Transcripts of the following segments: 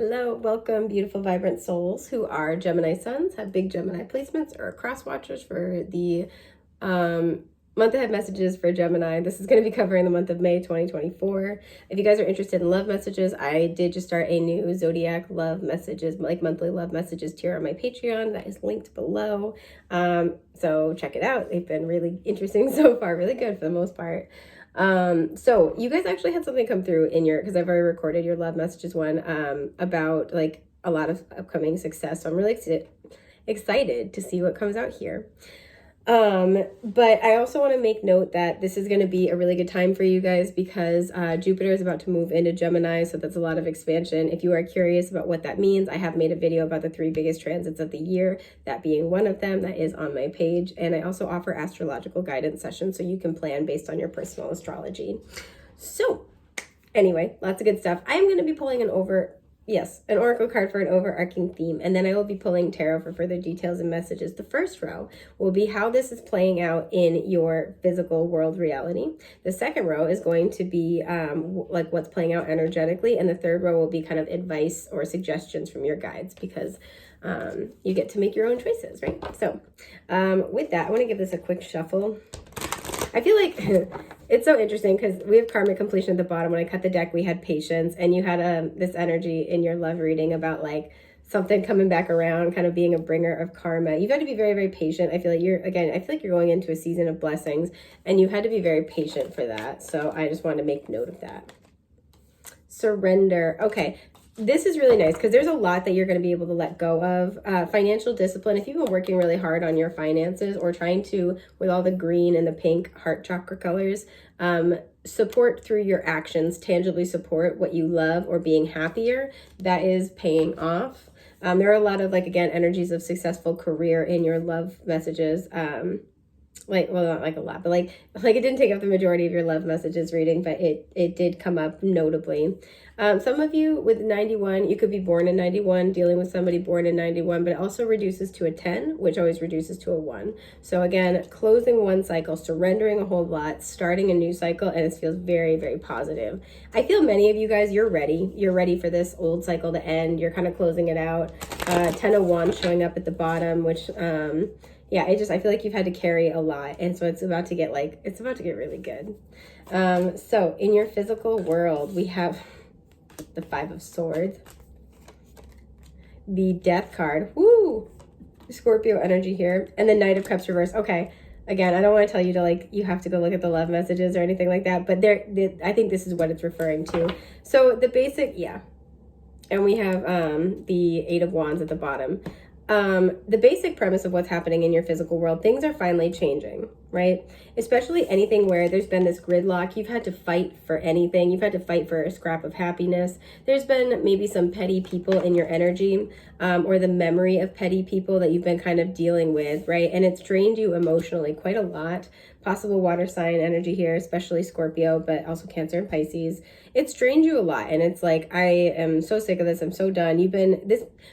Hello, welcome, beautiful, vibrant souls who are Gemini suns, have big Gemini placements, or cross watchers for the month ahead messages for Gemini. This is going to be covering the month of May 2024. If you guys are interested in love messages, I did just start a new zodiac love messages, like monthly love messages tier on my Patreon. That is linked below. So check it out. They've been really interesting so far, really good for the most part. So you guys actually had something come through in your, because I've already recorded your love messages one, about like a lot of upcoming success. So I'm really excited to see what comes out here. But I also want to make note that this is going to be a really good time for you guys because Jupiter is about to move into Gemini, so that's a lot of expansion. If you are curious about what that means, I have made a video about the 3 biggest transits of the year, that being one of them. That is on my page, and I also offer astrological guidance sessions so you can plan based on your personal astrology. So anyway, lots of good stuff. I am going to be pulling an oracle card for an overarching theme, and then I will be pulling tarot for further details and messages. The first row will be how this is playing out in your physical world reality. The second row is going to be like what's playing out energetically, and the third row will be kind of advice or suggestions from your guides, because you get to make your own choices, right? So with that, I want to give this a quick shuffle. I feel like it's so interesting because we have karmic completion at the bottom. When I cut the deck, we had patience, and you had this energy in your love reading about like something coming back around, kind of being a bringer of karma. You've had to be very, very patient. I feel like you're going into a season of blessings, and you had to be very patient for that. So I just wanted to make note of that. Surrender. Okay. This is really nice because there's a lot that you're going to be able to let go of. Financial discipline. If you've been working really hard on your finances or trying to, with all the green and the pink heart chakra colors, support through your actions, tangibly support what you love or being happier, that is paying off. There are a lot of, like, again, energies of successful career in your love messages. Not like a lot, but like it didn't take up the majority of your love messages reading, but it did come up notably. Some of you with 91, you could be born in 91, dealing with somebody born in 91, but it also reduces to a 10, which always reduces to a 1. So again, closing one cycle, surrendering a whole lot, starting a new cycle, and it feels very, very positive. I feel many of you guys, you're ready. You're ready for this old cycle to end. You're kind of closing it out. 10 of Wands showing up at the bottom, which yeah, I feel like you've had to carry a lot, and so it's about to get really good. So in your physical world, we have the 5 of Swords, the Death card, woo, Scorpio energy here, and the Knight of Cups reverse. Okay, again, I don't want to tell you to you have to go look at the love messages or anything like that, but I think this is what it's referring to. So the basic, yeah, and we have the 8 of Wands at the bottom. The basic premise of what's happening in your physical world, things are finally changing, right? Especially anything where there's been this gridlock. You've had to fight for anything. You've had to fight for a scrap of happiness. There's been maybe some petty people in your energy, or the memory of petty people that you've been kind of dealing with, right? And it's drained you emotionally quite a lot. Possible water sign energy here, especially Scorpio, but also Cancer and Pisces. It's drained you a lot, and it's like, I am so sick of this. I'm so done.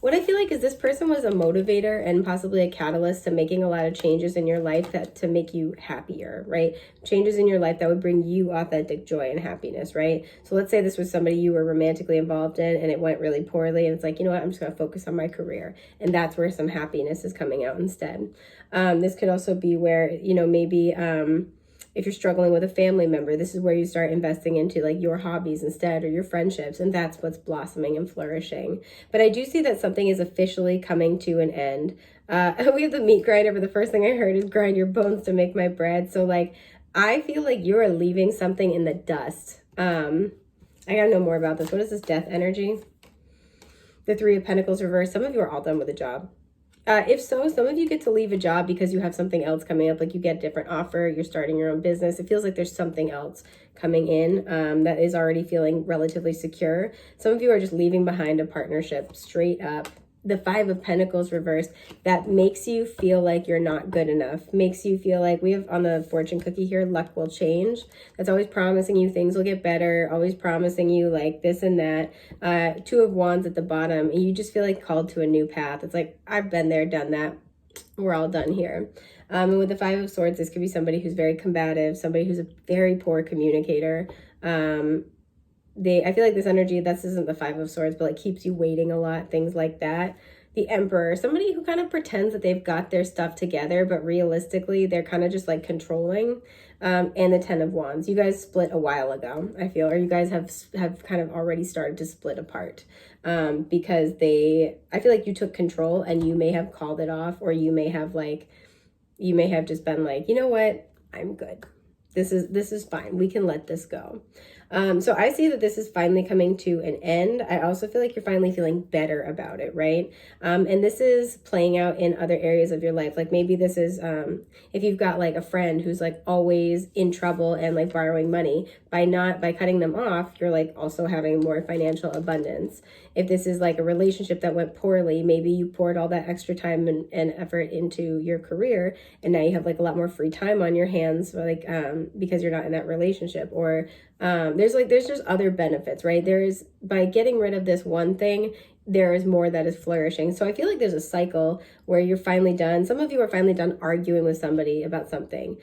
What I feel like is this person was a motivator and possibly a catalyst to making a lot of changes in your life to make you happier, right? Changes in your life that would bring you authentic joy and happiness, right? So let's say this was somebody you were romantically involved in and it went really poorly, and it's like, you know what, I'm just going to focus on my career, and that's where some happiness is coming out instead. This could also be where, maybe if you're struggling with a family member, this is where you start investing into like your hobbies instead, or your friendships, and that's what's blossoming and flourishing. But I do see that something is officially coming to an end. We have the meat grinder, but the first thing I heard is grind your bones to make my bread. So like, I feel like you are leaving something in the dust. I gotta know more about this. What is this death energy? The 3 of Pentacles reversed. Some of you are all done with a job. If so, some of you get to leave a job because you have something else coming up, like you get a different offer, you're starting your own business. It feels like there's something else coming in that is already feeling relatively secure. Some of you are just leaving behind a partnership straight up. The 5 of Pentacles reversed, that makes you feel like you're not good enough, makes you feel like, we have on the fortune cookie here, luck will change. That's always promising you things will get better, always promising you like this and that. 2 of Wands at the bottom, and you just feel like called to a new path. It's like, I've been there, done that. We're all done here. And with the 5 of Swords, this could be somebody who's very combative, somebody who's a very poor communicator. I feel like this energy, this isn't the Five of Swords, but like keeps you waiting a lot, things like that. The Emperor, somebody who kind of pretends that they've got their stuff together, but realistically, they're kind of just like controlling. And the Ten of Wands. You guys split a while ago, I feel, or you guys have kind of already started to split apart. Because I feel like you took control and you may have called it off, or you may have just been like, you know what, I'm good. This is fine. We can let this go. So I see that this is finally coming to an end. I also feel like you're finally feeling better about it, right? And this is playing out in other areas of your life. Like maybe this is, if you've got like a friend who's like always in trouble and like borrowing money, by cutting them off, you're like also having more financial abundance. If this is like a relationship that went poorly, maybe you poured all that extra time and effort into your career, and now you have like a lot more free time on your hands, like because you're not in that relationship. Or there's just other benefits, right? By getting rid of this one thing, there is more that is flourishing. So I feel like there's a cycle where you're finally done. Some of you are finally done arguing with somebody about something.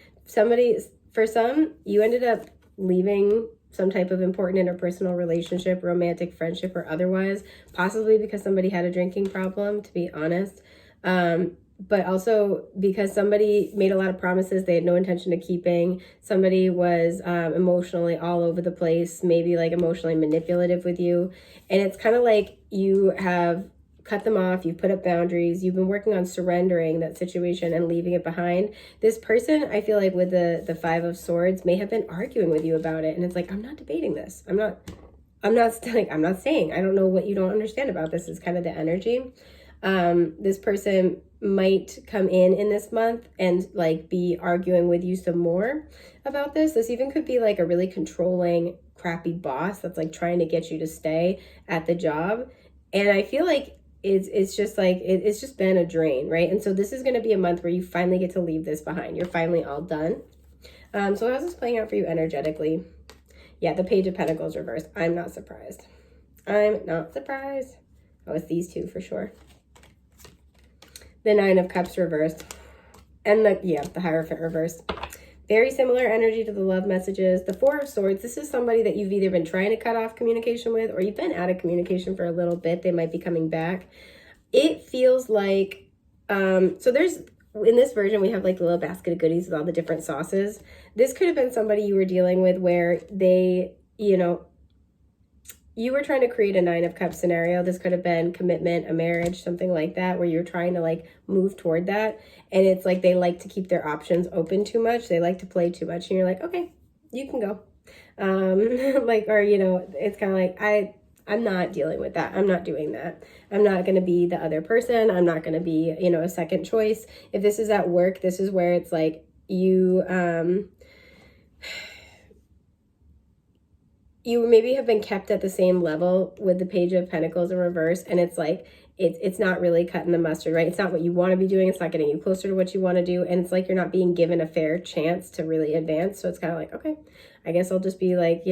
For some, you ended up leaving some type of important interpersonal relationship, romantic friendship, or otherwise, possibly because somebody had a drinking problem, to be honest. But also because somebody made a lot of promises they had no intention of keeping. Somebody was emotionally all over the place, maybe like emotionally manipulative with you. And it's kind of like you have cut them off, you've put up boundaries, you've been working on surrendering that situation and leaving it behind. This person, I feel like with the Five of Swords, may have been arguing with you about it. And it's like, I'm not debating this. I'm not saying, I don't know what you don't understand about this, is kind of the energy. This person might come in this month and like be arguing with you some more about this. This even could be like a really controlling, crappy boss that's like trying to get you to stay at the job. And I feel like it's just been a drain, right? And so this is going to be a month where you finally get to leave this behind. You're finally all done. So how's this playing out for you energetically? Yeah, the Page of Pentacles reversed. I'm not surprised. Oh, it's these two for sure. The Nine of Cups reversed. And the Hierophant reversed. Very similar energy to the love messages. The Four of Swords, this is somebody that you've either been trying to cut off communication with, or you've been out of communication for a little bit. They might be coming back. It feels like, in this version, we have like the little basket of goodies with all the different sauces. This could have been somebody you were dealing with where they, you were trying to create a Nine of Cups scenario. This could have been commitment, a marriage, something like that, where you're trying to like move toward that. And it's like they like to keep their options open too much. They like to play too much. And you're like, okay, you can go. It's kind of like, I'm not dealing with that. I'm not doing that. I'm not going to be the other person. I'm not going to be, a second choice. If this is at work, this is where it's like you maybe have been kept at the same level with the Page of Pentacles in reverse, and it's like it's not really cutting the mustard, right? It's not what you want to be doing. It's not getting you closer to what you want to do, and it's like you're not being given a fair chance to really advance. So it's kind of like, okay, I guess I'll just be like,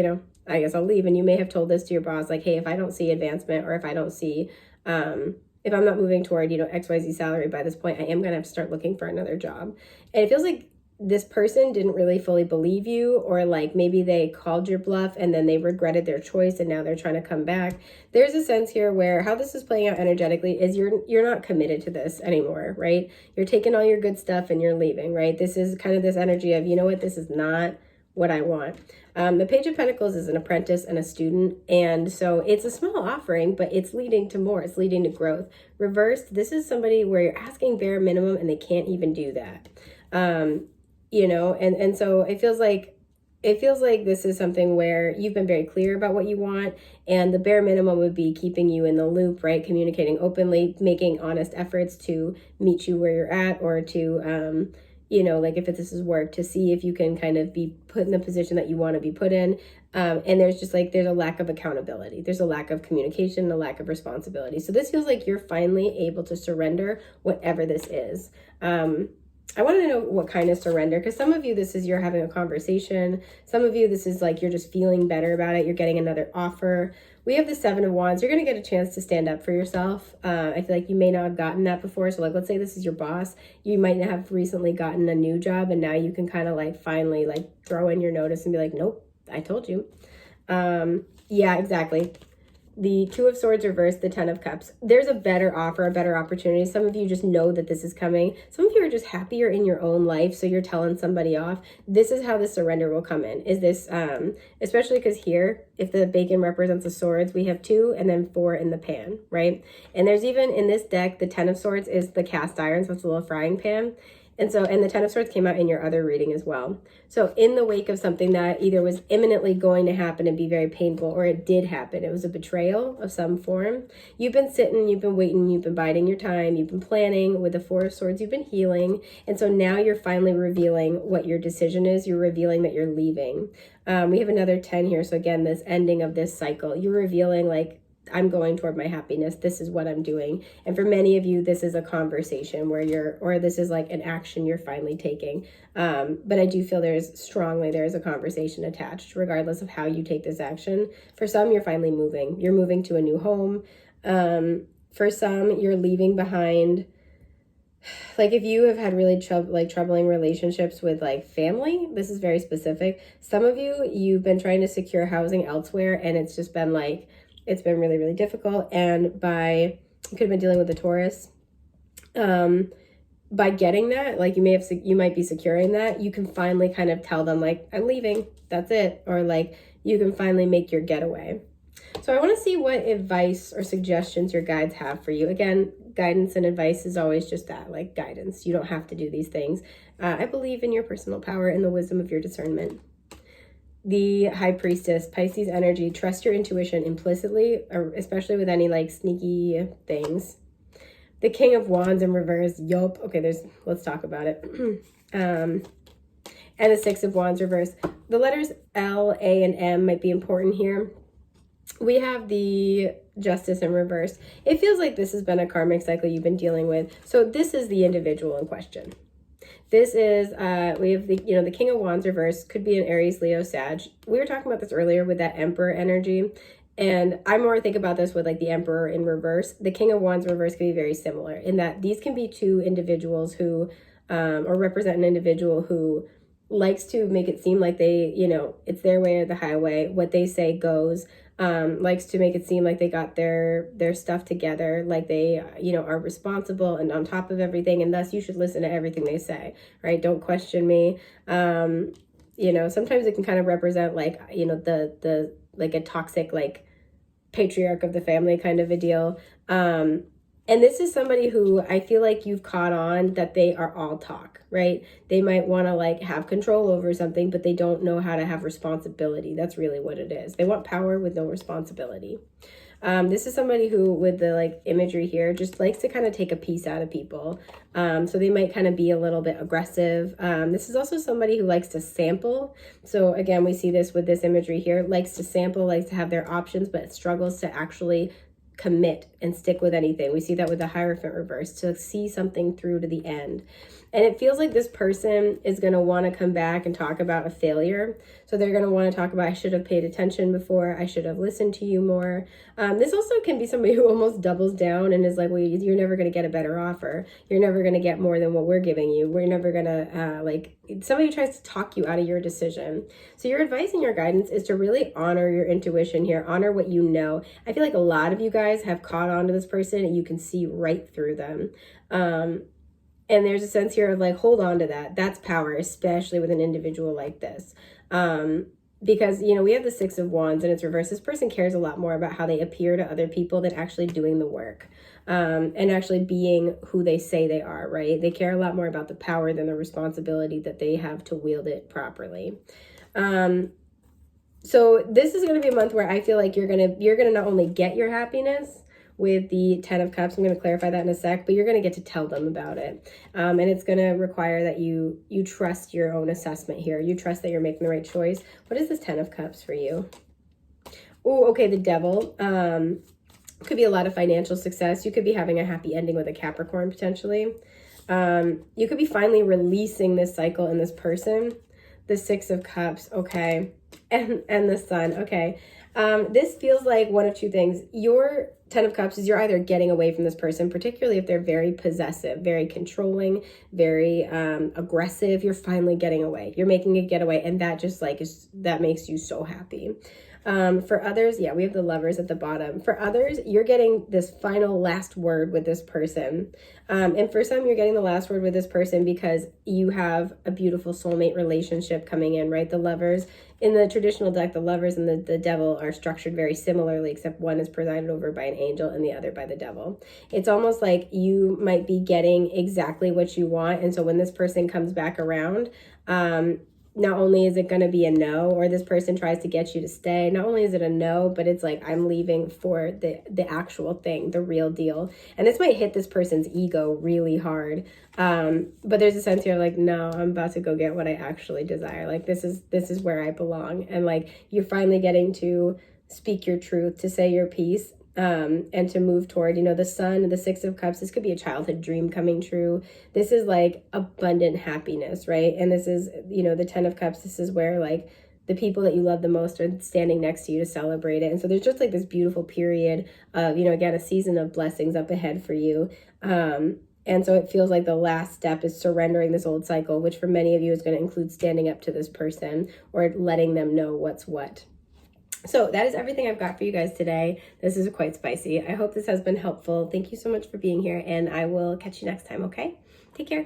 I guess I'll leave. And you may have told this to your boss, like, hey, if I don't see advancement, or if I don't see if I'm not moving toward XYZ salary by this point, I am gonna have to start looking for another job. And it feels like this person didn't really fully believe you, or like maybe they called your bluff and then they regretted their choice and now they're trying to come back. There's a sense here where how this is playing out energetically is you're not committed to this anymore, right? You're taking all your good stuff and you're leaving, right? This is kind of this energy of, this is not what I want. The Page of Pentacles is an apprentice and a student, and so it's a small offering, but it's leading to more. It's leading to growth. Reversed, this is somebody where you're asking bare minimum and they can't even do that. And so it feels like this is something where you've been very clear about what you want, and the bare minimum would be keeping you in the loop, right? Communicating openly, making honest efforts to meet you where you're at, or to, like if this is work, to see if you can kind of be put in the position that you want to be put in. And there's a lack of accountability. There's a lack of communication, a lack of responsibility. So this feels like you're finally able to surrender whatever this is. I want to know what kind of surrender, because some of you, this is you're having a conversation. Some of you, this is like you're just feeling better about it. You're getting another offer. We have the Seven of Wands. You're going to get a chance to stand up for yourself. I feel like you may not have gotten that before. So like, let's say this is your boss. You might not have recently gotten a new job, and now you can kind of like finally like throw in your notice and be like, nope, I told you. Yeah, exactly. The Two of Swords reversed, the Ten of Cups. There's a better offer, a better opportunity. Some of you just know that this is coming. Some of you are just happier in your own life, so you're telling somebody off. This is how the surrender will come in. Is this, especially because here, if the bacon represents the swords, we have 2 and then 4 in the pan, right? And there's even in this deck, the Ten of Swords is the cast iron, so it's a little frying pan. And the Ten of Swords came out in your other reading as well. So in the wake of something that either was imminently going to happen and be very painful, or it did happen, it was a betrayal of some form. You've been sitting, you've been waiting, you've been biding your time, you've been planning. With the Four of Swords, you've been healing. And so now you're finally revealing what your decision is. You're revealing that you're leaving. We have another 10 here. So again, this ending of this cycle, you're revealing like, I'm going toward my happiness. This is what I'm doing. And for many of you, this is a conversation where or this is like an action you're finally taking. But I do feel there is a conversation attached, regardless of how you take this action. For some, you're finally moving. You're moving to a new home. For some, you're leaving behind. Like if you have had really troubling relationships with like family, this is very specific. Some of you've been trying to secure housing elsewhere, and it's just been like, it's been really, really difficult. And you could have been dealing with a Taurus. By getting that, like you might be securing that, you can finally kind of tell them like, I'm leaving, that's it. Or like you can finally make your getaway. So I want to see what advice or suggestions your guides have for you. Again, guidance and advice is always just that, like guidance. You don't have to do these things. I believe in your personal power and the wisdom of your discernment. The High Priestess, Pisces energy, trust your intuition implicitly, or especially with any like sneaky things. The King of Wands in reverse, yup. Okay, let's talk about it. And the Six of Wands reverse. The letters L, A, and M might be important here. We have the Justice in reverse. It feels like this has been a karmic cycle you've been dealing with. So this is the individual in question. This is, we have the King of Wands reverse, could be an Aries, Leo, Sag. We were talking about this earlier with that Emperor energy. And I more think about this with like the Emperor in reverse. The King of Wands reverse can be very similar in that these can be two individuals who, or represent an individual who likes to make it seem like they, it's their way or the highway. What they say goes. Likes to make it seem like they got their stuff together, like they, are responsible and on top of everything, and thus you should listen to everything they say, right? Don't question me. Sometimes it can kind of represent like, the like a toxic, like patriarch of the family kind of a deal. And this is somebody who I feel like you've caught on that they are all talk, right? They might want to like have control over something, but they don't know how to have responsibility. That's really what it is. They want power with no responsibility. This is somebody who, with the like imagery here, just likes to kind of take a piece out of people. So they might kind of be a little bit aggressive. This is also somebody who likes to sample. So again, we see this with this imagery here, likes to sample, likes to have their options, but struggles to actually commit and stick with anything. We see that with the Hierophant reverse, to see something through to the end. And it feels like this person is going to want to come back and talk about a failure. So they're going to want to talk about, I should have paid attention before, I should have listened to you more. This also can be somebody who almost doubles down and is like, well, you're never going to get a better offer. You're never going to get more than what we're giving you. We're never going to, somebody tries to talk you out of your decision. So your advice and your guidance is to really honor your intuition here, honor what you know. I feel like a lot of you guys have caught on to this person and you can see right through them. And there's a sense here of like, hold on to that. That's power, especially with an individual like this. Because, we have the Six of Wands and it's reversed. This person cares a lot more about how they appear to other people than actually doing the work. And actually being who they say they are, right? They care a lot more about the power than the responsibility that they have to wield it properly. So this is going to be a month where I feel like you're going to not only get your happiness with the 10 of Cups, I'm going to clarify that in a sec, but you're going to get to tell them about it. And it's going to require that you trust your own assessment here. You trust that you're making the right choice. What is this 10 of Cups for you? Oh, okay, the Devil. Could be a lot of financial success. You could be having a happy ending with a Capricorn potentially. You could be finally releasing this cycle in this person. The Six of Cups, okay. And the Sun, okay. This feels like one of two things. Your 10 of Cups is you're either getting away from this person, particularly if they're very possessive, very controlling, very aggressive. You're finally getting away. You're making a getaway, and that just that makes you so happy. For others, yeah, we have the Lovers at the bottom. For others, you're getting this final last word with this person. And for some, you're getting the last word with this person because you have a beautiful soulmate relationship coming in, right? The Lovers, in the traditional deck, the Lovers and the Devil are structured very similarly, except one is presided over by an angel and the other by the devil. It's almost like you might be getting exactly what you want. And so when this person comes back around, not only is it going to be a no, or this person tries to get you to stay, not only is it a no, but it's like, I'm leaving for the actual thing, the real deal. And this might hit this person's ego really hard. But there's a sense here like, no, I'm about to go get what I actually desire. Like, this is where I belong. And like, you're finally getting to speak your truth, to say your piece. And to move toward, the Sun, the Six of Cups. This could be a childhood dream coming true. This is like abundant happiness, right? And this is, the Ten of Cups. This is where like the people that you love the most are standing next to you to celebrate it. And so there's just like this beautiful period of, again, a season of blessings up ahead for you. And so it feels like the last step is surrendering this old cycle, which for many of you is going to include standing up to this person or letting them know what's what. So that is everything I've got for you guys today. This is quite spicy. I hope this has been helpful. Thank you so much for being here, and I will catch you next time, okay? Take care.